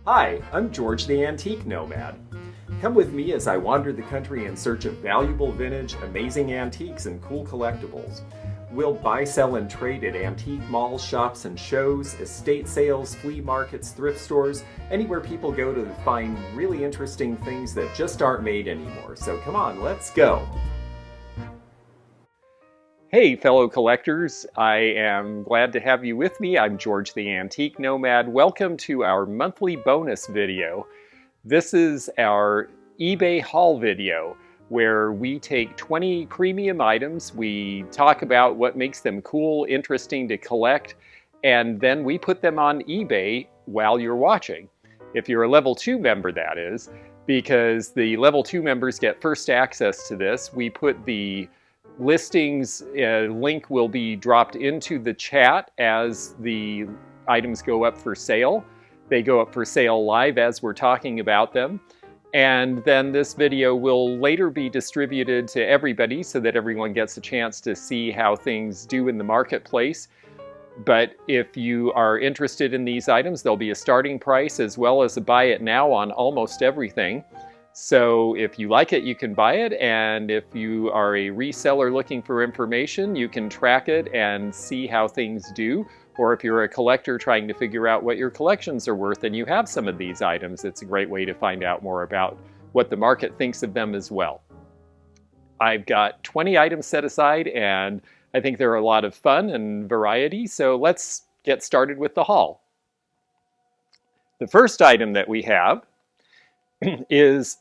Hi, I'm George the Antique Nomad. Come with me as I wander the country in search of valuable vintage, amazing antiques, and cool collectibles. We'll buy, sell, and trade at antique malls, shops, and shows, estate sales, flea markets, thrift stores, anywhere people go to find really interesting things that just aren't made anymore. So come on, let's go! Hey fellow collectors, I am glad to have you with me. I'm George the Antique Nomad. Welcome to our monthly bonus video. This is our eBay haul video where we take 20 premium items, we talk about what makes them cool, interesting to collect, and then we put them on eBay while you're watching. If you're a level 2 member, that is, because the level 2 members get first access to this. We put the listings link will be dropped into the chat as the items go up for sale. They go up for sale live as we're talking about them. And then this video will later be distributed to everybody so that everyone gets a chance to see how things do in the marketplace. But if you are interested in these items, there'll be a starting price as well as a buy it now on almost everything. So if you like it, you can buy it, and if you are a reseller looking for information, you can track it and see how things do. Or if you're a collector trying to figure out what your collections are worth and you have some of these items, it's a great way to find out more about what the market thinks of them as well. I've got 20 items set aside, and I think they're a lot of fun and variety, so let's get started with the haul. The first item that we have is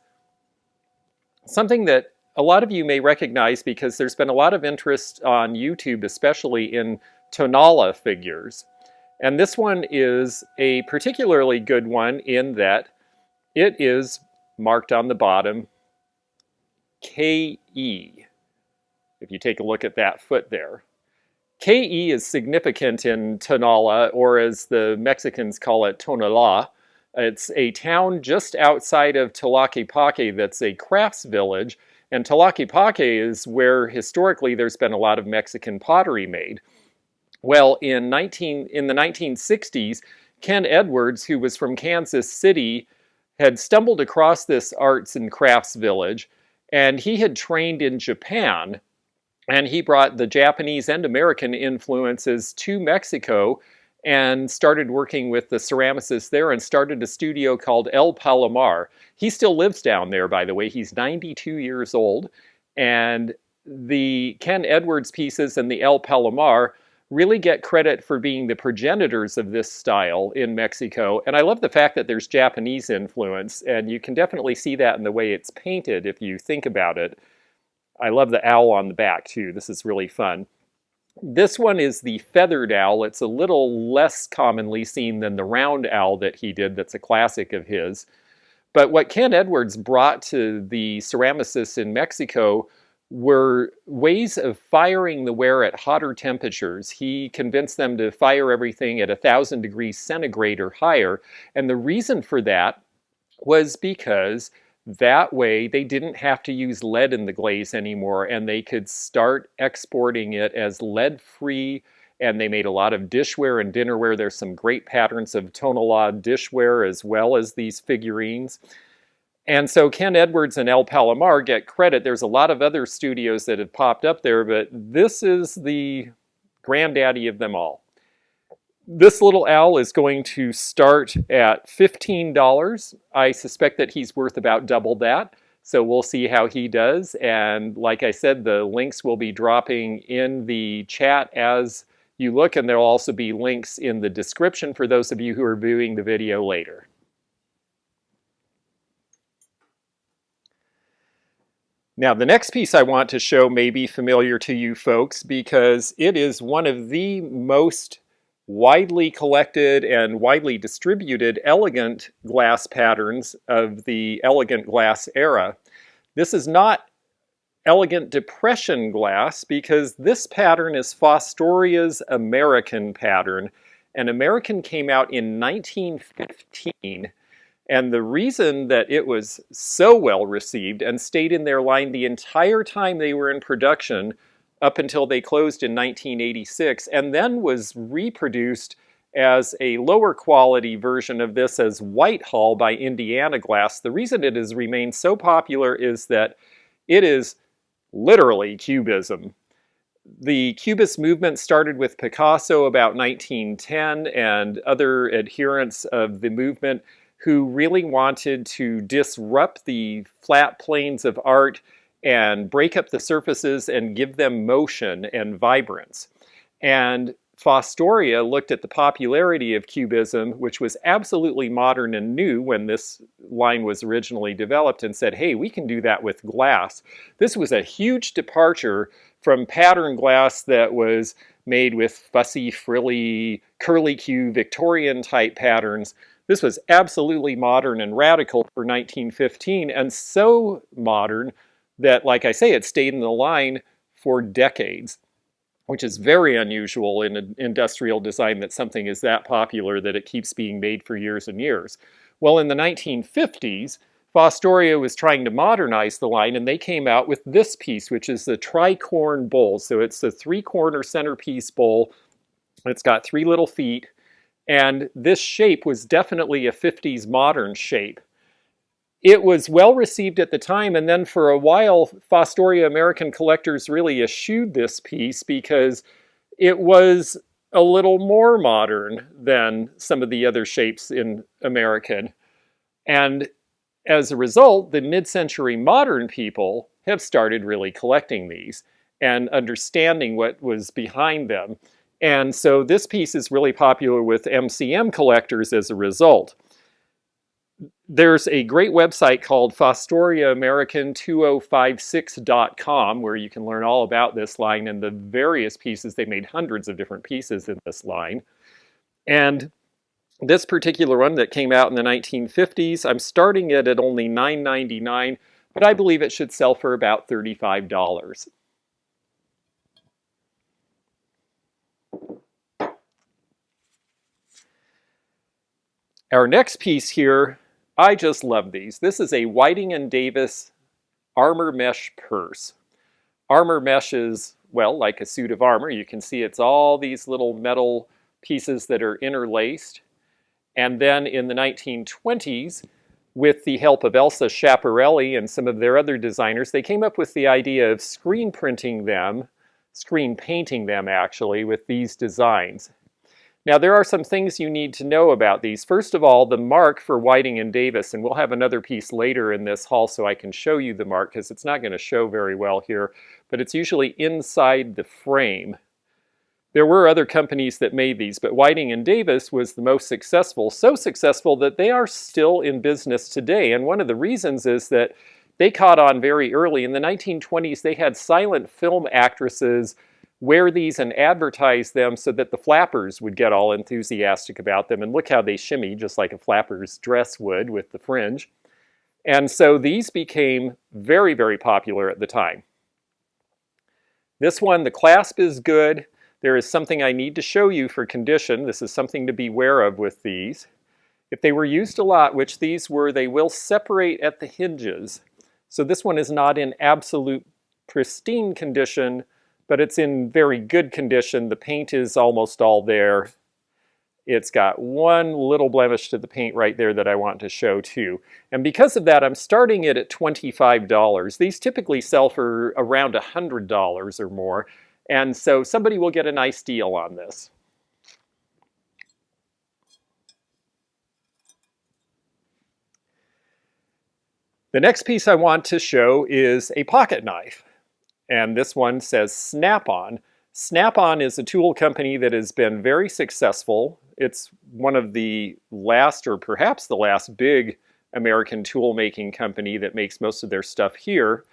something that a lot of you may recognize because there's been a lot of interest on YouTube, especially in Tonala figures. And this one is a particularly good one in that it is marked on the bottom KE. If you take a look at that foot there. KE is significant in Tonala, or as the Mexicans call it, Tonala. It's a town just outside of Tlaquepaque that's a crafts village, and Tlaquepaque is where historically there's been a lot of Mexican pottery made. Well, in the 1960s, Ken Edwards, who was from Kansas City, had stumbled across this arts and crafts village, and he had trained in Japan, and he brought the Japanese and American influences to Mexico and started working with the ceramicists there and started a studio called El Palomar. He still lives down there, by the way. He's 92 years old. And the Ken Edwards pieces and the El Palomar really get credit for being the progenitors of this style in Mexico. And I love the fact that there's Japanese influence, and you can definitely see that in the way it's painted if you think about it. I love the owl on the back, too. This is really fun. This one is the feathered owl. It's a little less commonly seen than the round owl that he did. That's a classic of his. But what Ken Edwards brought to the ceramicists in Mexico were ways of firing the ware at hotter temperatures. He convinced them to fire everything at 1,000 degrees centigrade or higher. And the reason for that was because that way, they didn't have to use lead in the glaze anymore, and they could start exporting it as lead-free, and they made a lot of dishware and dinnerware. There's some great patterns of Tonala dishware as well as these figurines. And so Ken Edwards and El Palomar get credit. There's a lot of other studios that have popped up there, but this is the granddaddy of them all. This little owl is going to start at $15. I suspect that he's worth about double that, so we'll see how he does. And like I said, the links will be dropping in the chat as you look, and there'll also be links in the description for those of you who are viewing the video later. Now, the next piece I want to show may be familiar to you folks because it is one of the most widely collected and widely distributed elegant glass patterns of the elegant glass era. This is not elegant depression glass because this pattern is Fostoria's American pattern, and American came out in 1915. And the reason that it was so well received and stayed in their line the entire time they were in production up until they closed in 1986, and then was reproduced as a lower quality version of this as Whitehall by Indiana Glass. The reason it has remained so popular is that it is literally cubism. The Cubist movement started with Picasso about 1910 and other adherents of the movement who really wanted to disrupt the flat planes of art and break up the surfaces and give them motion and vibrance. And Fostoria looked at the popularity of Cubism, which was absolutely modern and new when this line was originally developed, and said, hey, we can do that with glass. This was a huge departure from pattern glass that was made with fussy, frilly, curly-Q, Victorian-type patterns. This was absolutely modern and radical for 1915, and so modern that, like I say, it stayed in the line for decades, which is very unusual in industrial design, that something is that popular that it keeps being made for years and years. Well, in the 1950s, Fostoria was trying to modernize the line, and they came out with this piece, which is the Tricorn Bowl. So it's the three-corner centerpiece bowl. It's got 3 little feet, and this shape was definitely a 50s modern shape. It was well received at the time, and then for a while, Fostoria American collectors really eschewed this piece because it was a little more modern than some of the other shapes in American. And as a result, the mid-century modern people have started really collecting these and understanding what was behind them. And so this piece is really popular with MCM collectors as a result. There's a great website called FostoriaAmerican2056.com where you can learn all about this line and the various pieces. They made hundreds of different pieces in this line. And this particular one that came out in the 1950s, I'm starting it at only $9.99, but I believe it should sell for about $35. Our next piece here, I just love these. This is a Whiting & Davis armor mesh purse. Armor mesh is, well, like a suit of armor. You can see it's all these little metal pieces that are interlaced. And then in the 1920s, with the help of Elsa Schiaparelli and some of their other designers, they came up with the idea of screen painting them actually, with these designs. Now, there are some things you need to know about these. First of all, the mark for Whiting & Davis, and we'll have another piece later in this haul so I can show you the mark, because it's not going to show very well here, but it's usually inside the frame. There were other companies that made these, but Whiting & Davis was the most successful, so successful that they are still in business today. And one of the reasons is that they caught on very early. In the 1920s, they had silent film actresses wear these and advertise them so that the flappers would get all enthusiastic about them. And look how they shimmy, just like a flapper's dress would with the fringe. And so these became very, very popular at the time. This one, the clasp is good. There is something I need to show you for condition. This is something to be aware of with these. If they were used a lot, which these were, they will separate at the hinges. So this one is not in absolute pristine condition, but it's in very good condition. The paint is almost all there. It's got one little blemish to the paint right there that I want to show too. And because of that, I'm starting it at $25. These typically sell for around $100 or more. And so somebody will get a nice deal on this. The next piece I want to show is a pocket knife. And this one says Snap-on. Snap-on is a tool company that has been very successful. It's one of the last, or perhaps the last, big American tool making company that makes most of their stuff here.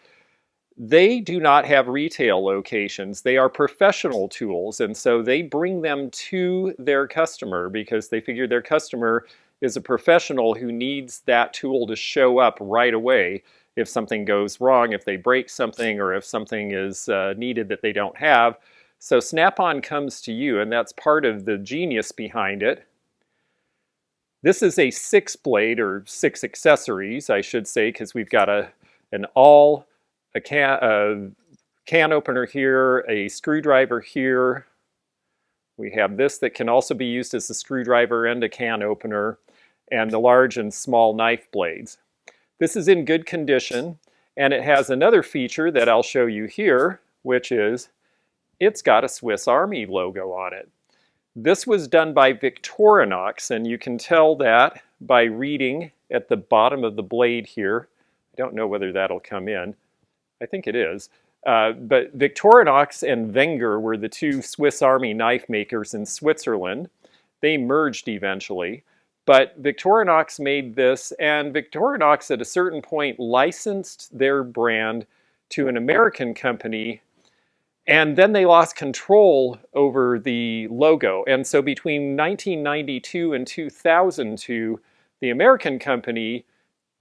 They do not have retail locations. They are professional tools, and so they bring them to their customer because they figure their customer is a professional who needs that tool to show up right away if something goes wrong, if they break something, or if something is needed that they don't have. So Snap-on comes to you, and that's part of the genius behind it. This is a 6-blade, or 6 accessories, I should say, because we've got a can opener here, a screwdriver here, We have this that can also be used as a screwdriver and a can opener, and the large and small knife blades. This is in good condition, and it has another feature that I'll show you here, which is it's got a Swiss Army logo on it. This was done by Victorinox, and you can tell that by reading at the bottom of the blade here. I don't know whether that'll come in. I think it is. But Victorinox and Wenger were the two Swiss Army knife makers in Switzerland. They merged eventually. But Victorinox made this, and Victorinox at a certain point licensed their brand to an American company, and then they lost control over the logo. And so between 1992 and 2002, the American company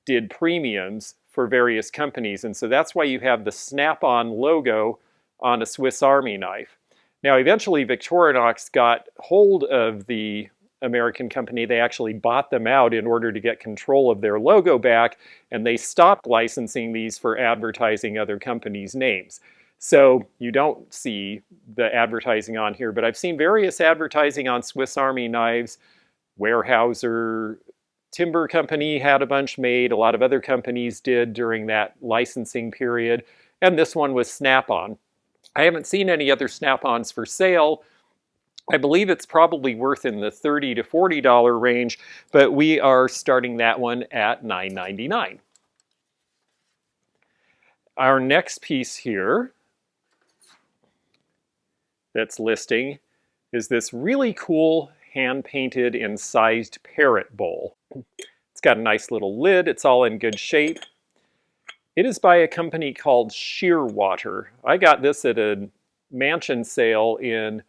did premiums for various companies. And so that's why you have the Snap-on logo on a Swiss Army knife. Now, eventually Victorinox got hold of the American company. They actually bought them out in order to get control of their logo back, and they stopped licensing these for advertising other companies' names. So you don't see the advertising on here, but I've seen various advertising on Swiss Army knives. Weyerhaeuser Timber Company had a bunch made. A lot of other companies did during that licensing period. And this one was Snap-on. I haven't seen any other Snap-ons for sale. I believe it's probably worth in the $30 to $40 range, but we are starting that one at $9.99. Our next piece here that's listing is this really cool hand-painted incised Parrot Bowl. It's got a nice little lid. It's all in good shape. It is by a company called Shearwater. I got this at a mansion sale in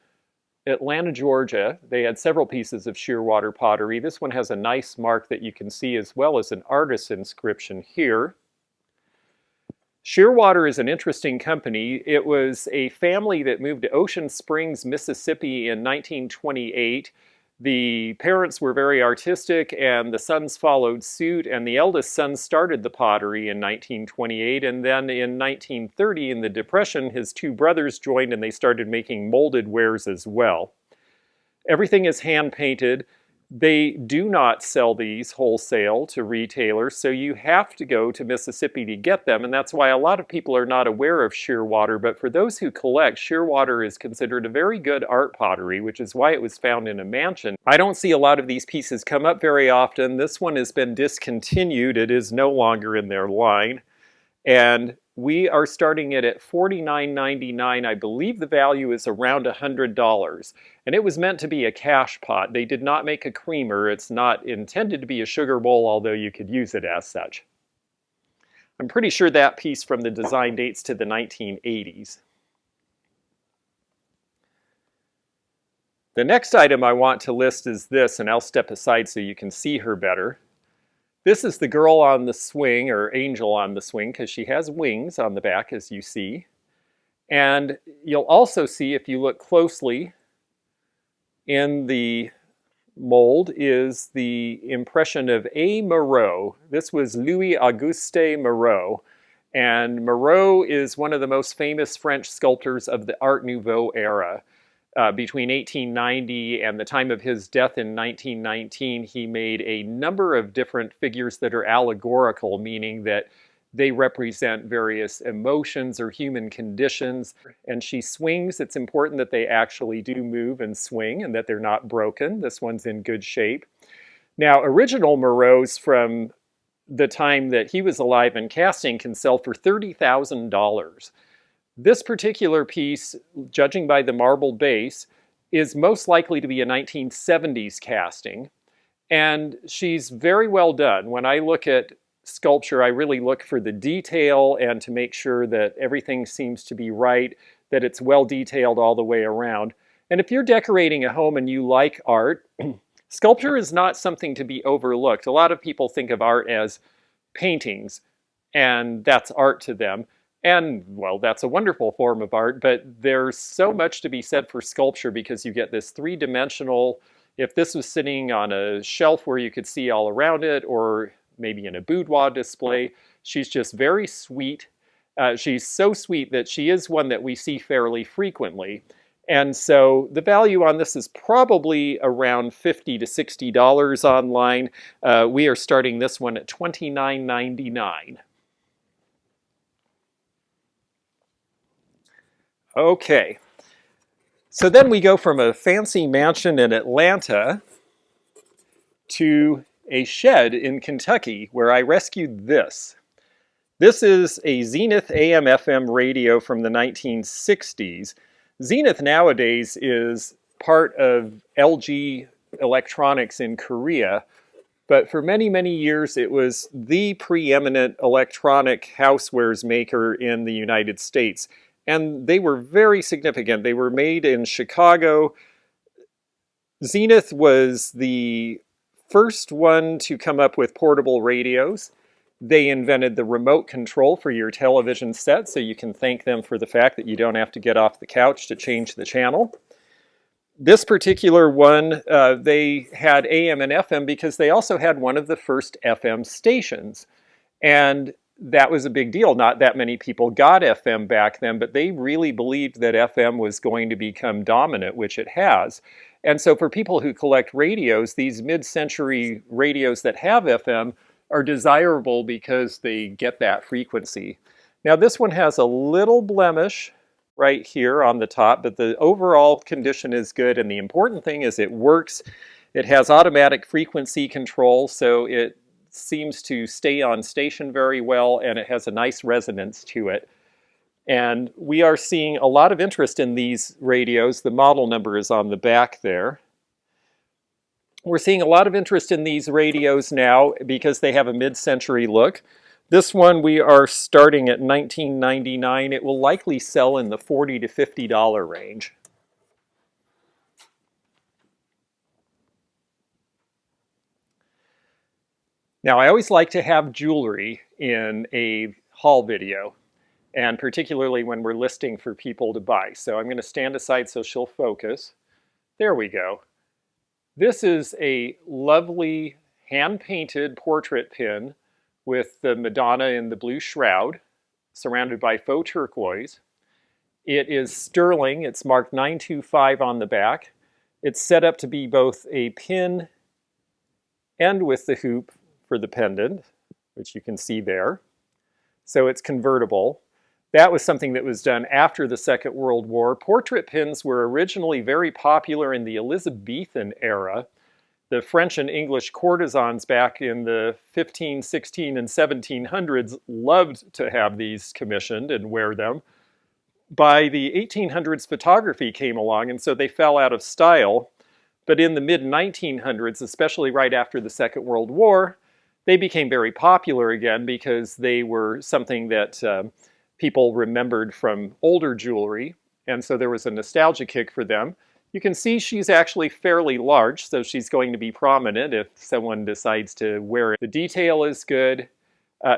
Atlanta, Georgia. They had several pieces of Shearwater pottery. This one has a nice mark that you can see, as well as an artist's inscription here. Shearwater is an interesting company. It was a family that moved to Ocean Springs, Mississippi in 1928. The parents were very artistic, and the sons followed suit, and the eldest son started the pottery in 1928, and then in 1930, in the Depression, his two brothers joined and they started making molded wares as well. Everything is hand-painted. They do not sell these wholesale to retailers, so you have to go to Mississippi to get them, and that's why a lot of people are not aware of Shearwater. But for those who collect, Shearwater is considered a very good art pottery, which is why it was found in a mansion. I don't see a lot of these pieces come up very often. This one has been discontinued. It is no longer in their line, and we are starting it at $49.99. I believe the value is around $100. And it was meant to be a cash pot. They did not make a creamer. It's not intended to be a sugar bowl, although you could use it as such. I'm pretty sure that piece from the design dates to the 1980s. The next item I want to list is this, and I'll step aside so you can see her better. This is the girl on the swing, or angel on the swing, because she has wings on the back, as you see. And you'll also see, if you look closely, in the mold is the impression of A. Moreau. This was Louis Auguste Moreau. And Moreau is one of the most famous French sculptors of the Art Nouveau era. Between 1890 and the time of his death in 1919, he made a number of different figures that are allegorical, meaning that they represent various emotions or human conditions. And she swings. It's important that they actually do move and swing and that they're not broken. This one's in good shape. Now, original Moreau's from the time that he was alive and casting can sell for $30,000. This particular piece, judging by the marbled base, is most likely to be a 1970s casting, and she's very well done. When I look at sculpture, I really look for the detail and to make sure that everything seems to be right, that it's well detailed all the way around. And if you're decorating a home and you like art, sculpture is not something to be overlooked. A lot of people think of art as paintings, and that's art to them. And, well, that's a wonderful form of art, but there's so much to be said for sculpture because you get this three-dimensional, if this was sitting on a shelf where you could see all around it, or maybe in a boudoir display, she's just very sweet. She's so sweet that she is one that we see fairly frequently. And so the value on this is probably around $50 to $60 online. We are starting this one at $29.99. Okay, so then we go from a fancy mansion in Atlanta to a shed in Kentucky where I rescued this. This is a Zenith Am Fm radio from the 1960s. Zenith nowadays is part of LG Electronics in Korea, but for many, many years it was the preeminent electronic housewares maker in the United States. And they were very significant. They were made in Chicago. Zenith was the first one to come up with portable radios. They invented the remote control for your television set, so you can thank them for the fact that you don't have to get off the couch to change the channel. This particular one, they had AM and FM because they also had one of the first FM stations. And that was a big deal. Not that many people got FM back then, but they really believed that FM was going to become dominant, which it has. And so for people who collect radios, these mid-century radios that have FM are desirable because they get that frequency. Now this one has a little blemish right here on the top, but the overall condition is good, and the important thing is it works. It has automatic frequency control, so it seems to stay on station very well, and it has a nice resonance to it. And we are seeing a lot of interest in these radios. The model number is on the back there. We're seeing a lot of interest in these radios now because they have a mid-century look. This one we are starting at $19.99. It will likely sell in the $40 to $50 range. Now, I always like to have jewelry in a haul video, and particularly when we're listing for people to buy. So I'm going to stand aside so she'll focus. There we go. This is a lovely hand-painted portrait pin with the Madonna in the blue shroud, surrounded by faux turquoise. It is sterling. It's marked 925 on the back. It's set up to be both a pin and with the hoop for the pendant, which you can see there. So it's convertible. That was something that was done after the Second World War. Portrait pins were originally very popular in the Elizabethan era. The French and English courtesans back in the 15, 16, and 1700s loved to have these commissioned and wear them. By the 1800s, photography came along, and so they fell out of style. But in the mid-1900s, especially right after the Second World War, they became very popular again because they were something that people remembered from older jewelry, and so there was a nostalgia kick for them. You can see she's actually fairly large, so she's going to be prominent if someone decides to wear it. The detail is good.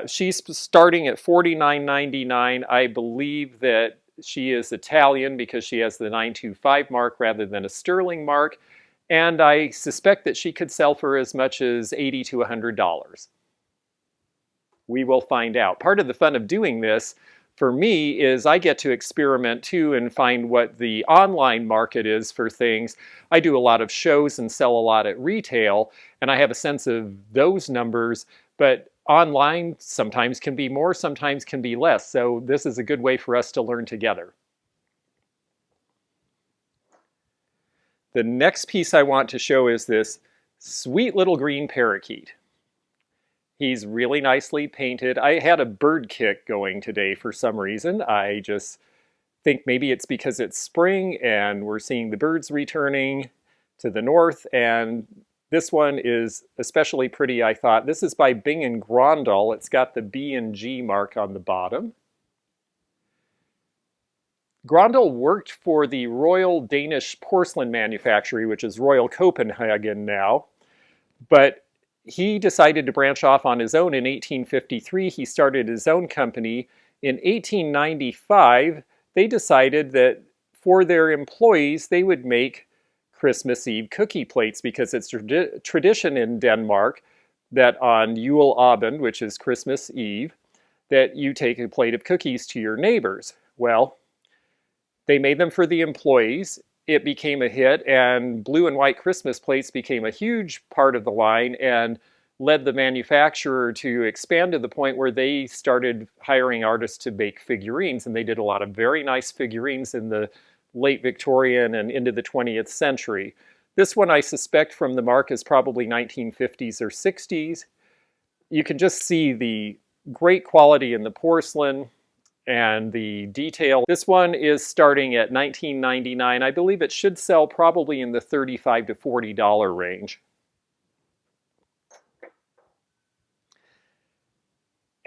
She's starting at $49.99. I believe that she is Italian because she has the 925 mark rather than a sterling mark, and I suspect that she could sell for as much as $80 to $100. We will find out. Part of the fun of doing this for me is I get to experiment too and find what the online market is for things. I do a lot of shows and sell a lot at retail, and I have a sense of those numbers, but online sometimes can be more, sometimes can be less. So this is a good way for us to learn together. The next piece I want to show is this sweet little green parakeet. He's really nicely painted. I had a bird kick going today for some reason. I just think maybe it's because it's spring and we're seeing the birds returning to the north, and this one is especially pretty, I thought. This is by Bing and Grondal. It's got the B and G mark on the bottom. Grondal worked for the Royal Danish Porcelain Manufactory, which is Royal Copenhagen now, but he decided to branch off on his own in 1853. He started his own company. In 1895, they decided that for their employees, they would make Christmas Eve cookie plates because it's tradition in Denmark that on Jule Abend, which is Christmas Eve, that you take a plate of cookies to your neighbors. Well, they made them for the employees. it became a hit, and blue and white Christmas plates became a huge part of the line and led the manufacturer to expand to the point where they started hiring artists to make figurines, and they did a lot of very nice figurines in the late Victorian and into the 20th century. This one I suspect from the mark is probably 1950s or 60s. You can just see the great quality in the porcelain and the detail. This one is starting at $19.99. I believe it should sell probably in the $35 to $40 range.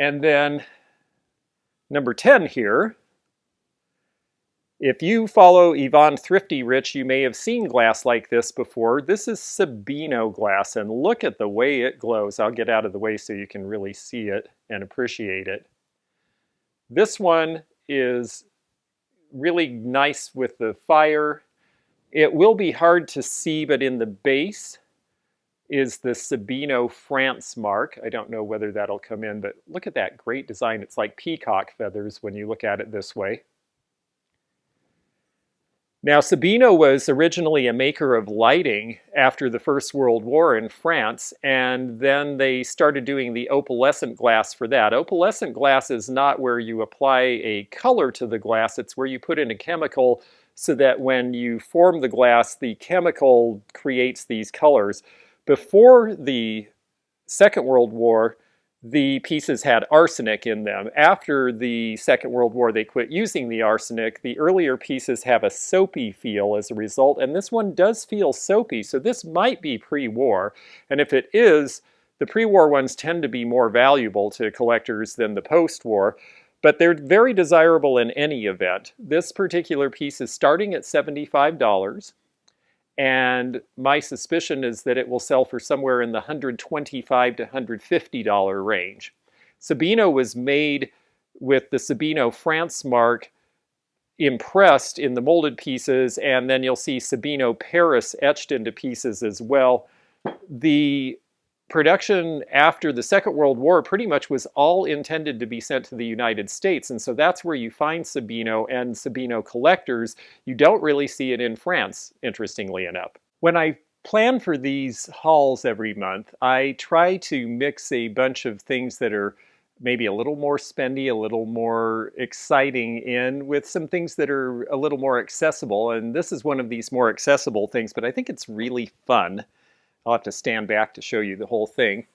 And then number 10 here. If you follow Yvonne Thrifty Rich, you may have seen glass like this before. This is Sabino glass, and look at the way it glows. I'll get out of the way so you can really see it and appreciate it. This one is really nice with the fire. It will be hard to see, but in the base is the Sabino France mark. I don't know whether that'll come in, but look at that great design. It's like peacock feathers when you look at it this way. Now, Sabino was originally a maker of lighting after the First World War in France, and then they started doing the opalescent glass for that. Opalescent glass is not where you apply a color to the glass, it's where you put in a chemical so that when you form the glass, the chemical creates these colors. Before the Second World War, the pieces had arsenic in them. After the Second World War, they quit using the arsenic. The earlier pieces have a soapy feel as a result, and this one does feel soapy, so this might be pre-war. And if it is, the pre-war ones tend to be more valuable to collectors than the post-war, but they're very desirable in any event. This particular piece is starting at $75. And my suspicion is that it will sell for somewhere in the $125 to $150 range. Sabino was made with the Sabino France mark impressed in the molded pieces, and then you'll see Sabino Paris etched into pieces as well. The production after the Second World War pretty much was all intended to be sent to the United States, and so that's where you find Sabino and Sabino collectors. You don't really see it in France, interestingly enough. When I plan for these hauls every month, I try to mix a bunch of things that are maybe a little more spendy, a little more exciting in with some things that are a little more accessible, and this is one of these more accessible things, but I think it's really fun. I'll have to stand back to show you the whole thing.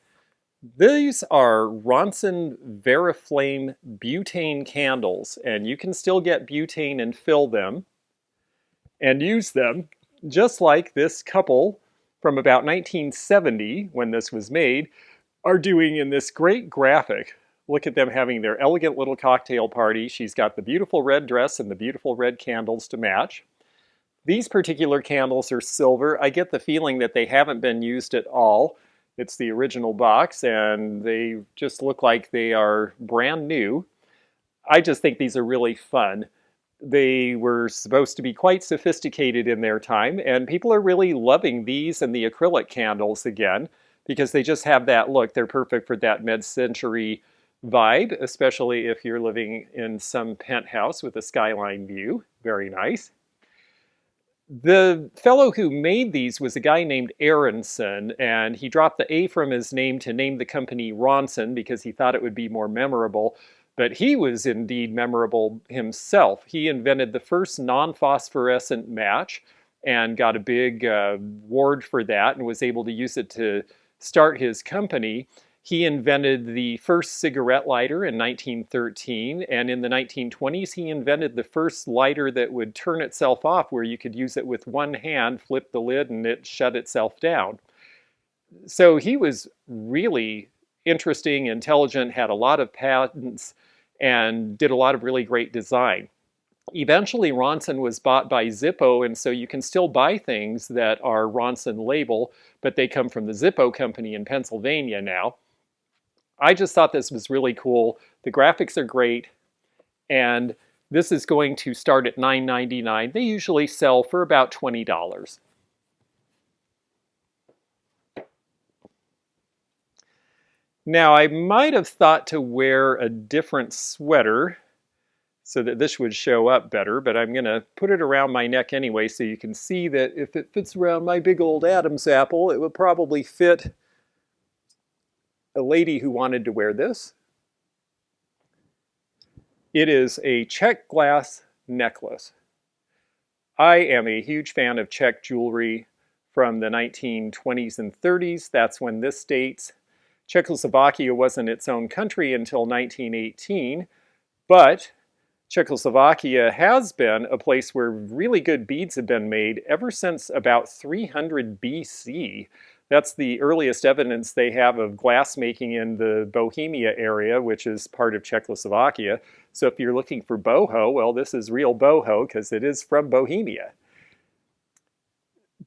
These are Ronson Veriflame butane candles, and you can still get butane and fill them and use them just like this couple from about 1970, when this was made, are doing in this great graphic. Look at them having their elegant little cocktail party. She's got the beautiful red dress and the beautiful red candles to match. These particular candles are silver. I get the feeling that they haven't been used at all. It's the original box, and they just look like they are brand new. I just think these are really fun. They were supposed to be quite sophisticated in their time, and people are really loving these and the acrylic candles again, because they just have that look. They're perfect for that mid-century vibe, especially if you're living in some penthouse with a skyline view. Very nice. The fellow who made these was a guy named Ronson, and he dropped the A from his name to name the company Ronson because he thought it would be more memorable. But he was indeed memorable himself. He invented the first non-phosphorescent match and got a big award for that and was able to use it to start his company. He invented the first cigarette lighter in 1913, and in the 1920s he invented the first lighter that would turn itself off, where you could use it with one hand, flip the lid, and it shut itself down. So he was really interesting, intelligent, had a lot of patents, and did a lot of really great design. Eventually Ronson was bought by Zippo, and so you can still buy things that are Ronson label, but they come from the Zippo company in Pennsylvania now. I just thought this was really cool. The graphics are great, and this is going to start at $9.99. They usually sell for about $20. Now, I might have thought to wear a different sweater, so that this would show up better, but I'm going to put it around my neck anyway so you can see that if it fits around my big old Adam's apple, it would probably fit a lady who wanted to wear this. It is a Czech glass necklace. I am a huge fan of Czech jewelry from the 1920s and 30s. That's when this dates. Czechoslovakia wasn't its own country until 1918, but Czechoslovakia has been a place where really good beads have been made ever since about 300 BC. That's the earliest evidence they have of glass making in the Bohemia area, which is part of Czechoslovakia. So if you're looking for boho, well, this is real boho because it is from Bohemia.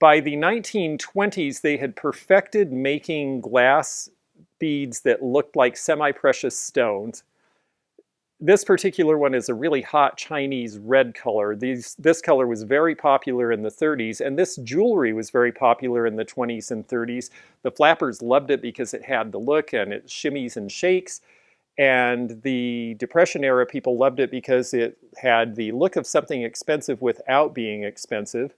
By the 1920s, they had perfected making glass beads that looked like semi-precious stones. This particular one is a really hot Chinese red color. This color was very popular in the 30s, and this jewelry was very popular in the 20s and 30s. The flappers loved it because it had the look and it shimmies and shakes. And the Depression era people loved it because it had the look of something expensive without being expensive.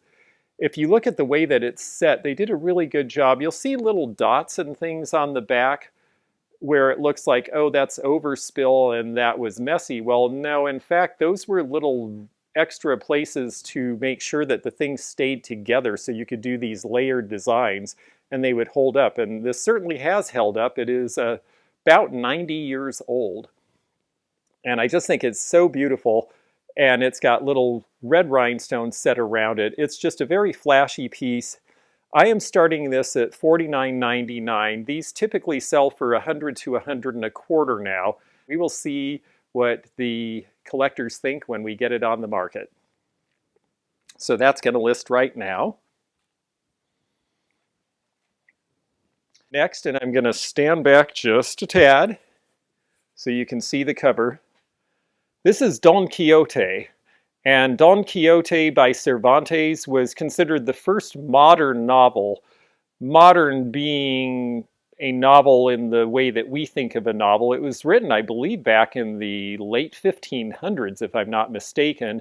If you look at the way that it's set, they did a really good job. You'll see little dots and things on the back where it looks like, oh, that's overspill and that was messy. Well, no, in fact, those were little extra places to make sure that the things stayed together so you could do these layered designs and they would hold up. And this certainly has held up. It is about 90 years old. And I just think it's so beautiful. And it's got little red rhinestones set around it. It's just a very flashy piece. I am starting this at $49.99. These typically sell for $100 to $125 now. We will see what the collectors think when we get it on the market. So that's going to list right now. Next, and I'm going to stand back just a tad so you can see the cover. This is Don Quixote. And Don Quixote by Cervantes was considered the first modern novel, modern being a novel in the way that we think of a novel. It was written, I believe, back in the late 1500s, if I'm not mistaken.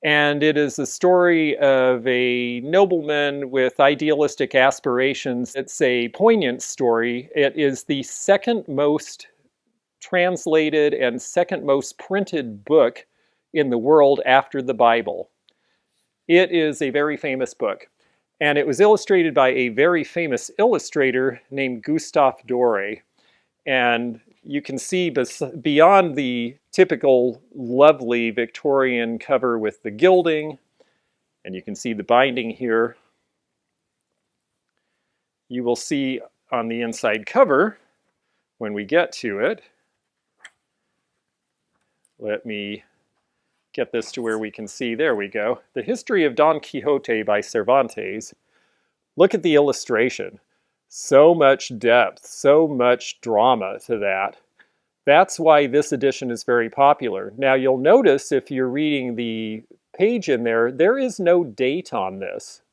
And it is the story of a nobleman with idealistic aspirations. It's a poignant story. It is the second most translated and second most printed book in the world after the Bible. It is a very famous book, and it was illustrated by a very famous illustrator named Gustave Doré. And you can see beyond the typical lovely Victorian cover with the gilding, and you can see the binding here. You will see on the inside cover, when we get to it, let me get this to where we can see. There we go. The History of Don Quixote by Cervantes. Look at the illustration. So much depth, so much drama to that. That's why this edition is very popular. Now you'll notice if you're reading the page in there, there is no date on this.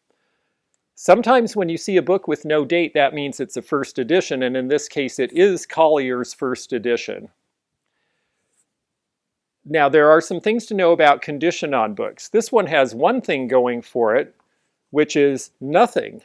Sometimes when you see a book with no date, that means it's a first edition, and in this case it is Collier's first edition. Now, there are some things to know about condition on books. This one has one thing going for it, which is nothing.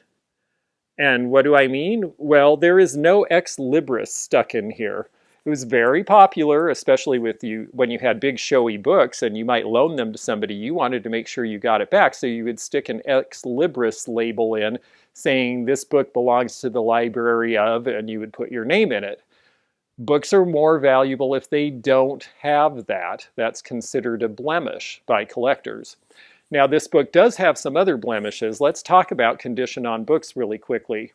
And what do I mean? Well, there is no ex libris stuck in here. It was very popular, especially with when you had big showy books and you might loan them to somebody. You wanted to make sure you got it back, so you would stick an ex libris label in saying this book belongs to the library of, and you would put your name in it. Books are more valuable if they don't have that. That's considered a blemish by collectors. Now, this book does have some other blemishes. Let's talk about condition on books really quickly.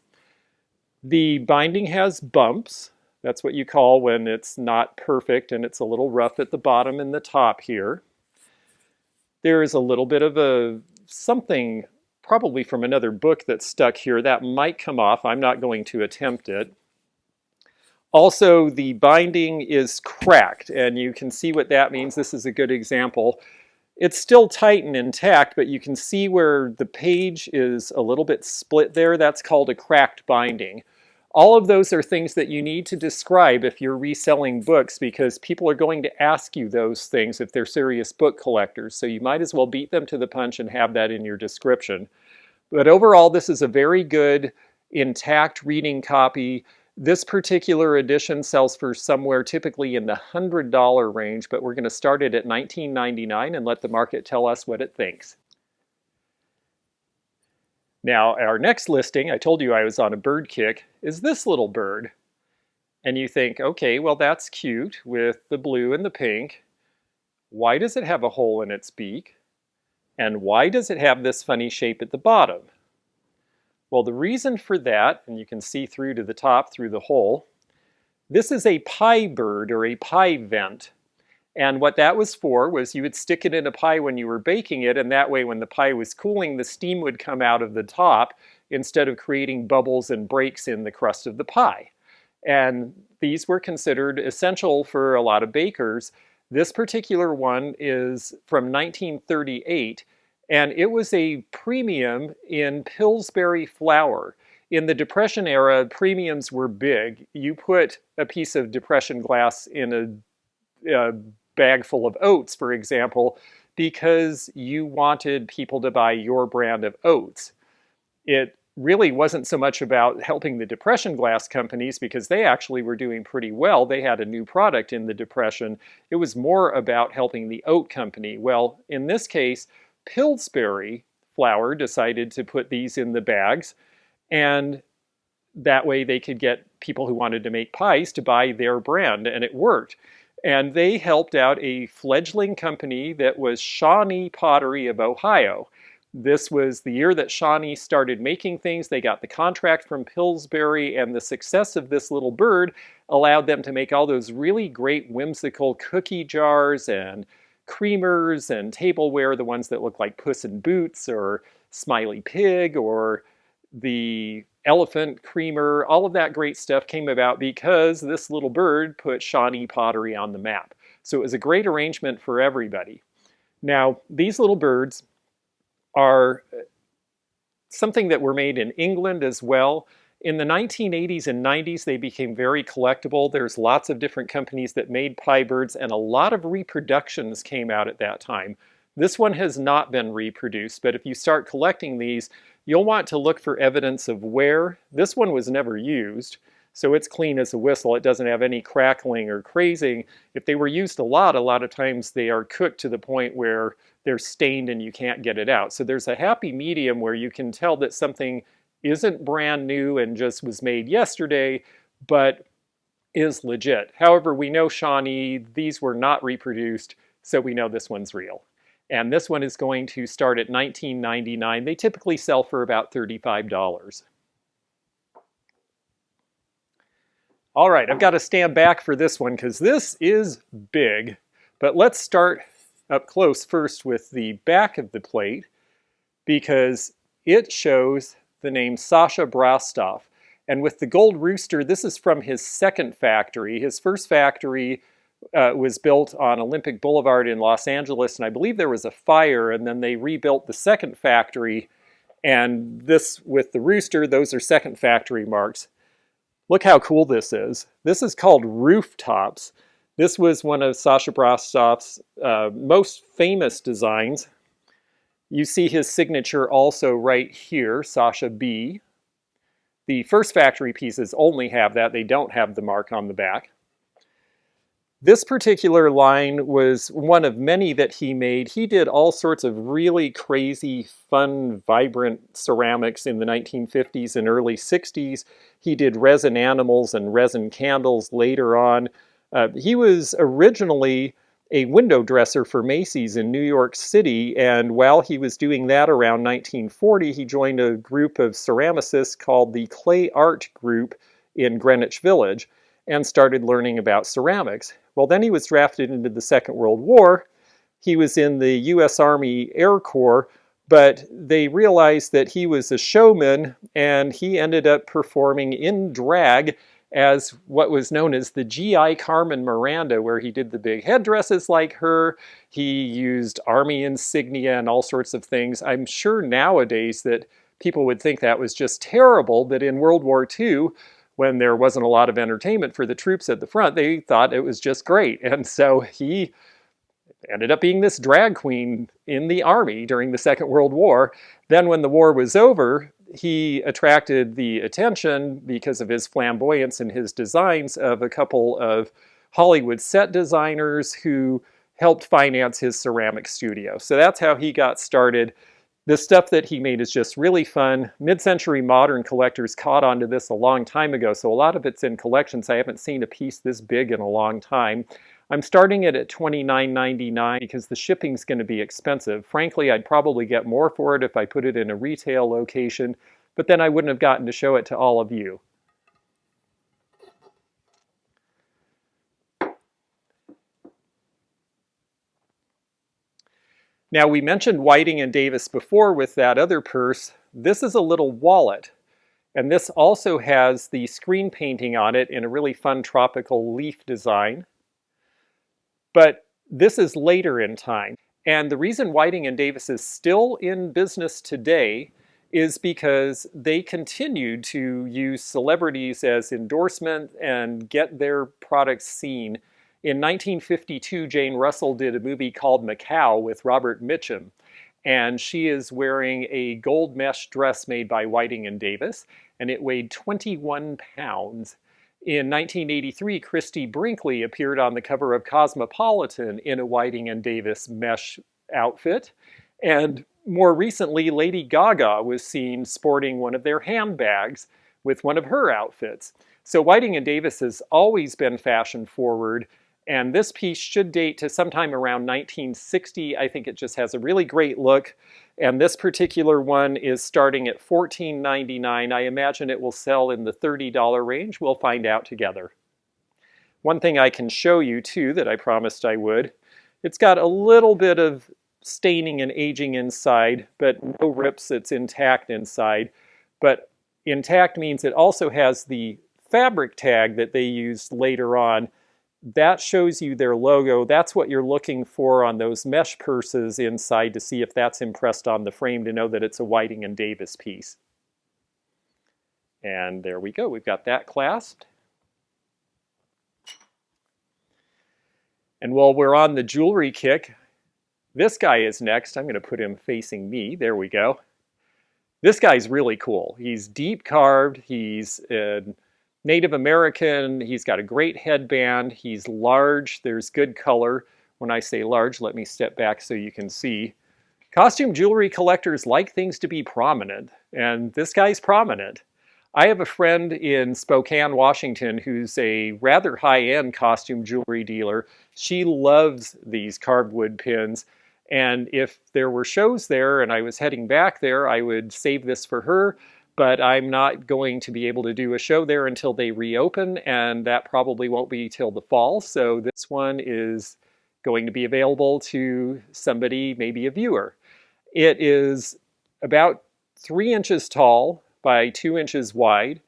The binding has bumps. That's what you call when it's not perfect and it's a little rough at the bottom and the top here. There is a little bit of something probably from another book that's stuck here. That might come off. I'm not going to attempt it. Also, the binding is cracked, and you can see what that means. This is a good example. It's still tight and intact, but you can see where the page is a little bit split there. That's called a cracked binding. All of those are things that you need to describe if you're reselling books, because people are going to ask you those things if they're serious book collectors. So you might as well beat them to the punch and have that in your description. But overall, this is a very good, intact reading copy. This particular edition sells for somewhere typically in the $100 range, but we're going to start it at $19.99 and let the market tell us what it thinks. Now, our next listing, I told you I was on a bird kick, is this little bird. And you think, okay, well that's cute with the blue and the pink. Why does it have a hole in its beak? And why does it have this funny shape at the bottom? Well, the reason for that, and you can see through to the top through the hole, this is a pie bird or a pie vent. And what that was for was you would stick it in a pie when you were baking it, and that way when the pie was cooling, the steam would come out of the top instead of creating bubbles and breaks in the crust of the pie. And these were considered essential for a lot of bakers. This particular one is from 1938, and it was a premium in Pillsbury flour. In the Depression era, premiums were big. You put a piece of Depression glass in a bag full of oats, for example, because you wanted people to buy your brand of oats. It really wasn't so much about helping the Depression glass companies, because they actually were doing pretty well. They had a new product in the Depression. It was more about helping the oat company. Well, in this case, Pillsbury flour decided to put these in the bags, and that way they could get people who wanted to make pies to buy their brand, and it worked. And they helped out a fledgling company that was Shawnee Pottery of Ohio. This was the year that Shawnee started making things. They got the contract from Pillsbury, and the success of this little bird allowed them to make all those really great whimsical cookie jars and creamers and tableware, the ones that look like Puss in Boots or Smiley Pig or the elephant creamer. All of that great stuff came about because this little bird put Shawnee pottery on the map. So it was a great arrangement for everybody. Now, these little birds are something that were made in England as well. In the 1980s and 90s, they became very collectible. There's lots of different companies that made pie birds, and a lot of reproductions came out at that time. This one has not been reproduced, but if you start collecting these, you'll want to look for evidence of wear. This one was never used, so it's clean as a whistle. It doesn't have any crackling or crazing. If they were used a lot of times they are cooked to the point where they're stained and you can't get it out. So there's a happy medium where you can tell that something isn't brand new and just was made yesterday, but is legit. However, we know Shawnee, these were not reproduced, so we know this one's real. And this one is going to start at $19.99. They typically sell for about $35. All right, I've got to stand back for this one because this is big. But let's start up close first with the back of the plate, because it shows the name Sascha Brastoff. And with the gold rooster, this is from his second factory. His first factory was built on Olympic Boulevard in Los Angeles, and I believe there was a fire, and then they rebuilt the second factory, and this with the rooster, those are second factory marks. Look how cool this is. This is called Rooftops. This was one of Sascha Brastoff's most famous designs. You see his signature also right here, Sascha B. The first factory pieces only have that. They don't have the mark on the back. This particular line was one of many that he made. He did all sorts of really crazy, fun, vibrant ceramics in the 1950s and early 60s. He did resin animals and resin candles later on. He was originally a window dresser for Macy's in New York City, and while he was doing that around 1940, he joined a group of ceramicists called the Clay Art Group in Greenwich Village and started learning about ceramics. Well, then he was drafted into the Second World War. He was in the U.S. Army Air Corps, but they realized that he was a showman, and he ended up performing in drag as what was known as the G.I. Carmen Miranda, where he did the big headdresses like her. He used Army insignia and all sorts of things. I'm sure nowadays that people would think that was just terrible, but in World War II, when there wasn't a lot of entertainment for the troops at the front, they thought it was just great. And so he ended up being this drag queen in the army during the Second World War. Then when the war was over, he attracted the attention because of his flamboyance and his designs of a couple of Hollywood set designers who helped finance his ceramic studio. So that's how he got started. The stuff that he made is just really fun. Mid-century modern collectors caught on to this a long time ago, so a lot of it's in collections. I haven't seen a piece this big in a long time. I'm starting it at $29.99 because the shipping's going to be expensive. Frankly, I'd probably get more for it if I put it in a retail location, but then I wouldn't have gotten to show it to all of you. Now, we mentioned Whiting and Davis before with that other purse. This is a little wallet, and this also has the screen painting on it in a really fun tropical leaf design. But this is later in time, and the reason Whiting and Davis is still in business today is because they continued to use celebrities as endorsement and get their products seen. In 1952, Jane Russell did a movie called Macau with Robert Mitchum, and she is wearing a gold mesh dress made by Whiting and Davis, and it weighed 21 pounds. In 1983, Christie Brinkley appeared on the cover of Cosmopolitan in a Whiting and Davis mesh outfit, and more recently, Lady Gaga was seen sporting one of their handbags with one of her outfits. So Whiting and Davis has always been fashion forward, and this piece should date to sometime around 1960. I think it just has a really great look. And this particular one is starting at $14.99. I imagine it will sell in the $30 range. We'll find out together. One thing I can show you too that I promised I would, it's got a little bit of staining and aging inside, but no rips, it's intact inside. But intact means it also has the fabric tag that they used later on. That shows you their logo. That's what you're looking for on those mesh purses inside to see if that's impressed on the frame to know that it's a Whiting and Davis piece. And there we go. We've got that clasped. And while we're on the jewelry kick, this guy is next. I'm going to put him facing me. There we go. This guy's really cool. He's deep carved. He's Native American. He's got a great headband. He's large. There's good color. When I say large, let me step back so you can see. Costume jewelry collectors like things to be prominent, and this guy's prominent. I have a friend in Spokane, Washington, who's a rather high-end costume jewelry dealer. She loves these carved wood pins, and if there were shows there and I was heading back there, I would save this for her. But I'm not going to be able to do a show there until they reopen, and that probably won't be till the fall. So this one is going to be available to somebody, maybe a viewer. It is about 3 inches tall by 2 inches wide.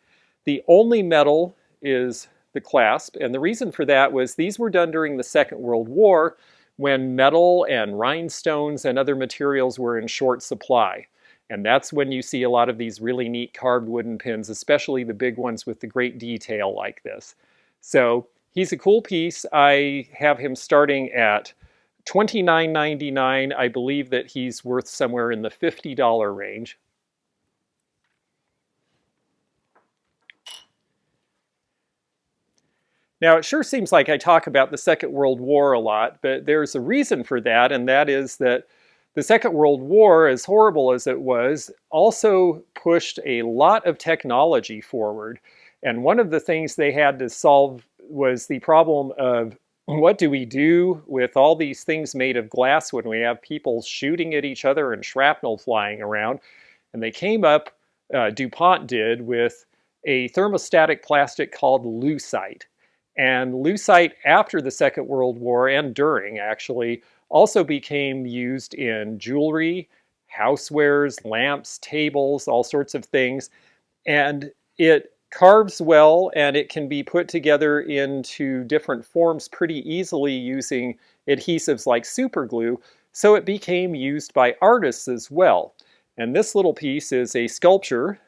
The only metal is the clasp, and the reason for that was these were done during the Second World War when metal and rhinestones and other materials were in short supply. And that's when you see a lot of these really neat carved wooden pins, especially the big ones with the great detail like this. So he's a cool piece. I have him starting at $29.99. I believe that he's worth somewhere in the $50 range. Now, it sure seems like I talk about the Second World War a lot, but there's a reason for that, and that is that the Second World War, as horrible as it was, also pushed a lot of technology forward. And one of the things they had to solve was the problem of what do we do with all these things made of glass when we have people shooting at each other and shrapnel flying around. And they came up, DuPont did, with a thermostatic plastic called lucite. And lucite, after the Second World War and during, actually, also became used in jewelry, housewares, lamps, tables, all sorts of things. And it carves well, and it can be put together into different forms pretty easily using adhesives like super glue. So it became used by artists as well. And this little piece is a sculpture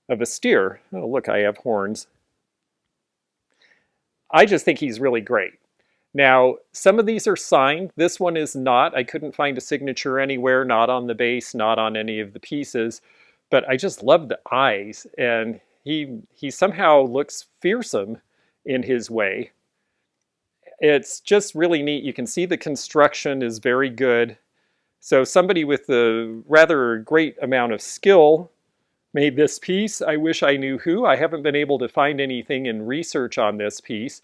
of a steer. Oh, look, I have horns. I just think he's really great. Now, some of these are signed. This one is not. I couldn't find a signature anywhere, not on the base, not on any of the pieces. But I just love the eyes, and he somehow looks fearsome in his way. It's just really neat. You can see the construction is very good. So somebody with a rather great amount of skill made this piece. I wish I knew who. I haven't been able to find anything in research on this piece.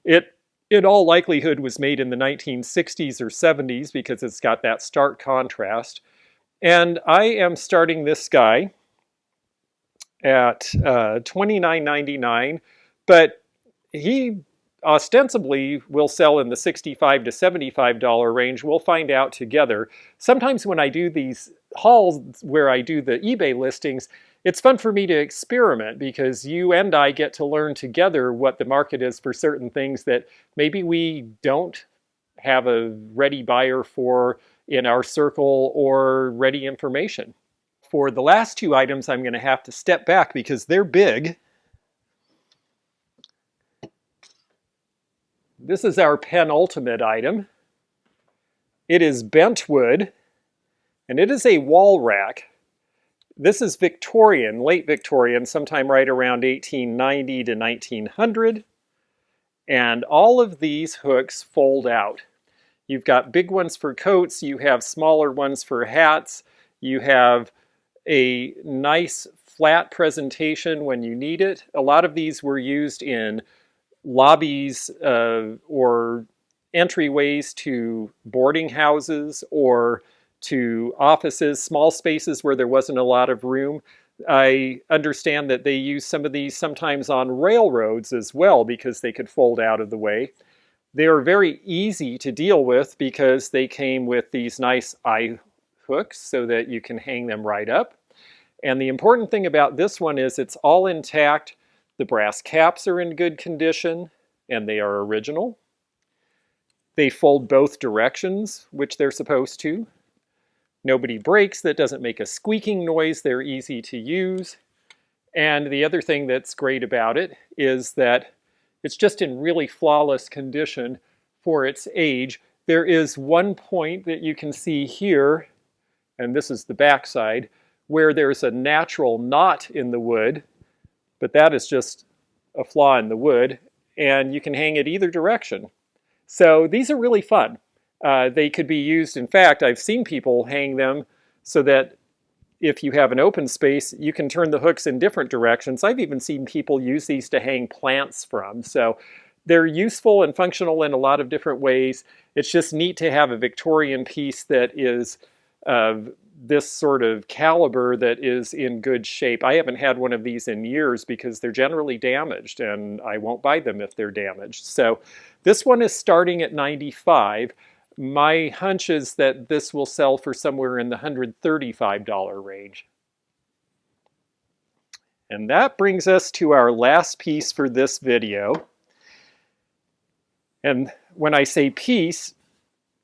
It, in all likelihood, was made in the 1960s or 70s because it's got that stark contrast. And I am starting this guy at $29.99, but he ostensibly will sell in the $65 to $75 range. We'll find out together. Sometimes when I do these hauls where I do the eBay listings, it's fun for me to experiment because you and I get to learn together what the market is for certain things that maybe we don't have a ready buyer for in our circle or ready information. For the last two items, I'm going to have to step back because they're big. This is our penultimate item. It is bent wood, and it is a wall rack. This is Victorian, late Victorian, sometime right around 1890 to 1900. And all of these hooks fold out. You've got big ones for coats, you have smaller ones for hats, you have a nice flat presentation when you need it. A lot of these were used in lobbies or entryways to boarding houses or to offices, small spaces where there wasn't a lot of room. I understand that they use some of these sometimes on railroads as well because they could fold out of the way. They are very easy to deal with because they came with these nice eye hooks so that you can hang them right up. And the important thing about this one is it's all intact. The brass caps are in good condition and they are original. They fold both directions, which they're supposed to. Nobody breaks. That doesn't make a squeaking noise. They're easy to use. And the other thing that's great about it is that it's just in really flawless condition for its age. There is one point that you can see here, and this is the back side, where there's a natural knot in the wood, but that is just a flaw in the wood, and you can hang it either direction. So these are really fun. They could be used, in fact, I've seen people hang them so that if you have an open space, you can turn the hooks in different directions. I've even seen people use these to hang plants from. So they're useful and functional in a lot of different ways. It's just neat to have a Victorian piece that is this sort of caliber that is in good shape. I haven't had one of these in years because they're generally damaged, and I won't buy them if they're damaged. So this one is starting at $95. My hunch is that this will sell for somewhere in the $135 range. And that brings us to our last piece for this video. And when I say piece,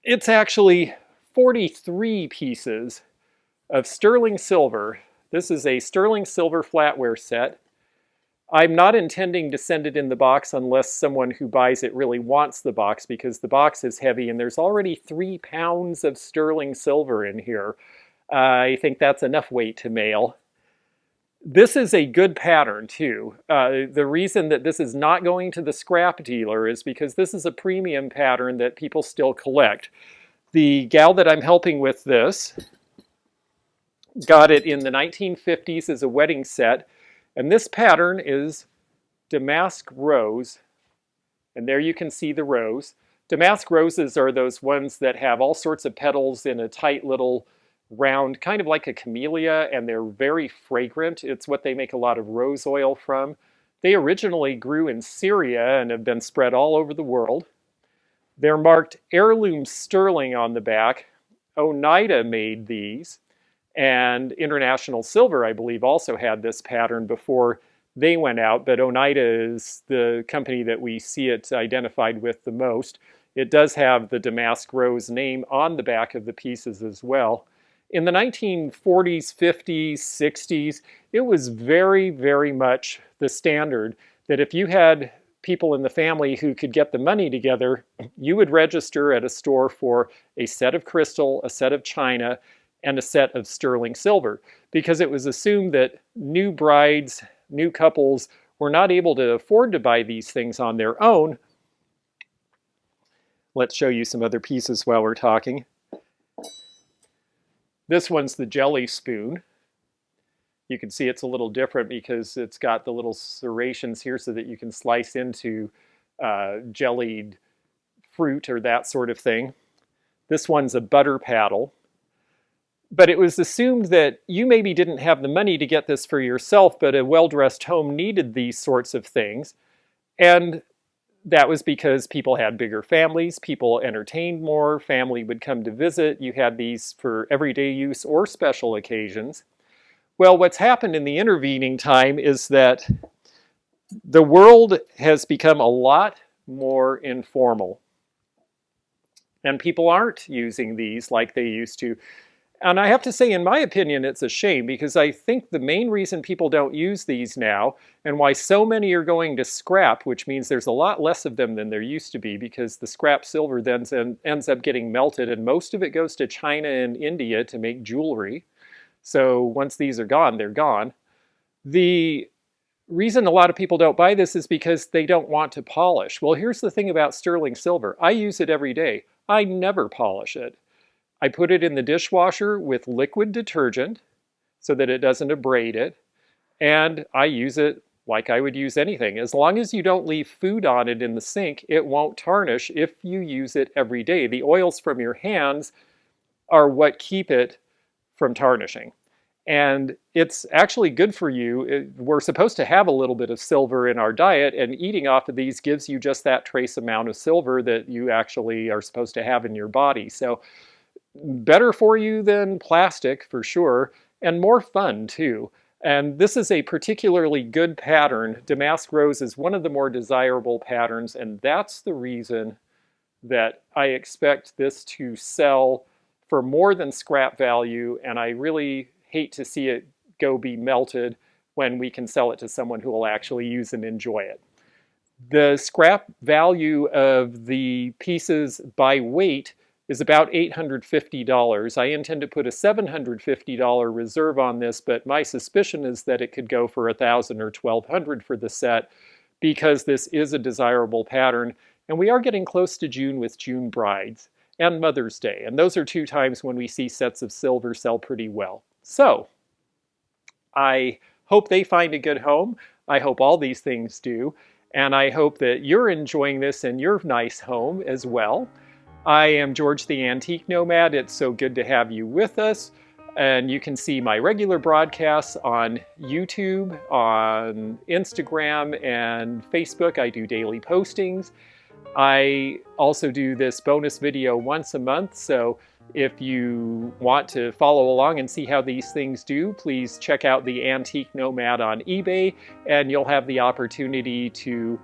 it's actually 43 pieces of sterling silver. This is a sterling silver flatware set. I'm not intending to send it in the box unless someone who buys it really wants the box, because the box is heavy and there's already 3 pounds of sterling silver in here. I think that's enough weight to mail. This is a good pattern too. The reason that this is not going to the scrap dealer is because this is a premium pattern that people still collect. The gal that I'm helping with this got it in the 1950s as a wedding set. And this pattern is Damask Rose, and there you can see the rose. Damask roses are those ones that have all sorts of petals in a tight little round, kind of like a camellia, and they're very fragrant. It's what they make a lot of rose oil from. They originally grew in Syria and have been spread all over the world. They're marked heirloom sterling on the back. Oneida made these. And International Silver, I believe, also had this pattern before they went out, but Oneida is the company that we see it identified with the most. It does have the Damask Rose name on the back of the pieces as well. In the 1940s, 50s, 60s, it was very, very much the standard that if you had people in the family who could get the money together, you would register at a store for a set of crystal, a set of china, and a set of sterling silver, because it was assumed that new brides, new couples were not able to afford to buy these things on their own. Let's show you some other pieces while we're talking. This one's the jelly spoon. You can see it's a little different because it's got the little serrations here so that you can slice into jellied fruit or that sort of thing. This one's a butter paddle. But it was assumed that you maybe didn't have the money to get this for yourself, but a well-dressed home needed these sorts of things. And that was because people had bigger families, people entertained more, family would come to visit. You had these for everyday use or special occasions. Well, what's happened in the intervening time is that the world has become a lot more informal. And people aren't using these like they used to. And I have to say, in my opinion, it's a shame, because I think the main reason people don't use these now, and why so many are going to scrap, which means there's a lot less of them than there used to be, because the scrap silver then ends up getting melted, and most of it goes to China and India to make jewelry. So once these are gone, they're gone. The reason a lot of people don't buy this is because they don't want to polish. Well, here's the thing about sterling silver. I use it every day. I never polish it. I put it in the dishwasher with liquid detergent so that it doesn't abrade it, and I use it like I would use anything. As long as you don't leave food on it in the sink, it won't tarnish if you use it every day. The oils from your hands are what keep it from tarnishing. And it's actually good for you. We're supposed to have a little bit of silver in our diet, and eating off of these gives you just that trace amount of silver that you actually are supposed to have in your body. So better for you than plastic for sure, and more fun too. And this is a particularly good pattern. Damask Rose is one of the more desirable patterns, and that's the reason that I expect this to sell for more than scrap value, and I really hate to see it go be melted when we can sell it to someone who will actually use and enjoy it. The scrap value of the pieces by weight is about $850. I intend to put a $750 reserve on this, but my suspicion is that it could go for $1,000 or $1,200 for the set, because this is a desirable pattern, and we are getting close to June with June brides and Mother's Day, and those are two times when we see sets of silver sell pretty well. So I hope they find a good home. I hope all these things do, and I hope that you're enjoying this in your nice home as well. I am George the Antique Nomad. It's so good to have you with us. And you can see my regular broadcasts on YouTube, on Instagram, and Facebook. I do daily postings. I also do this bonus video once a month. So if you want to follow along and see how these things do, please check out the Antique Nomad on eBay, and you'll have the opportunity to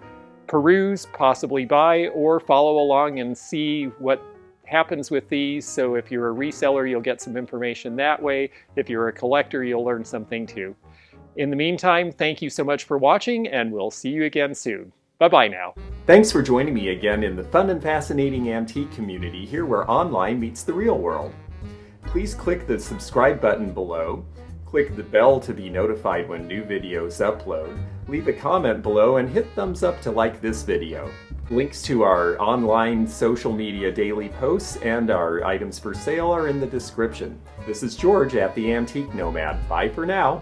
peruse, possibly buy, or follow along and see what happens with these. So if you're a reseller, you'll get some information that way. If you're a collector, you'll learn something too. In the meantime, thank you so much for watching, and we'll see you again soon. Bye-bye now. Thanks for joining me again in the fun and fascinating antique community, here where online meets the real world. Please click the subscribe button below. Click the bell to be notified when new videos upload. Leave a comment below and hit thumbs up to like this video. Links to our online social media daily posts and our items for sale are in the description. This is George at the Antique Nomad. Bye for now.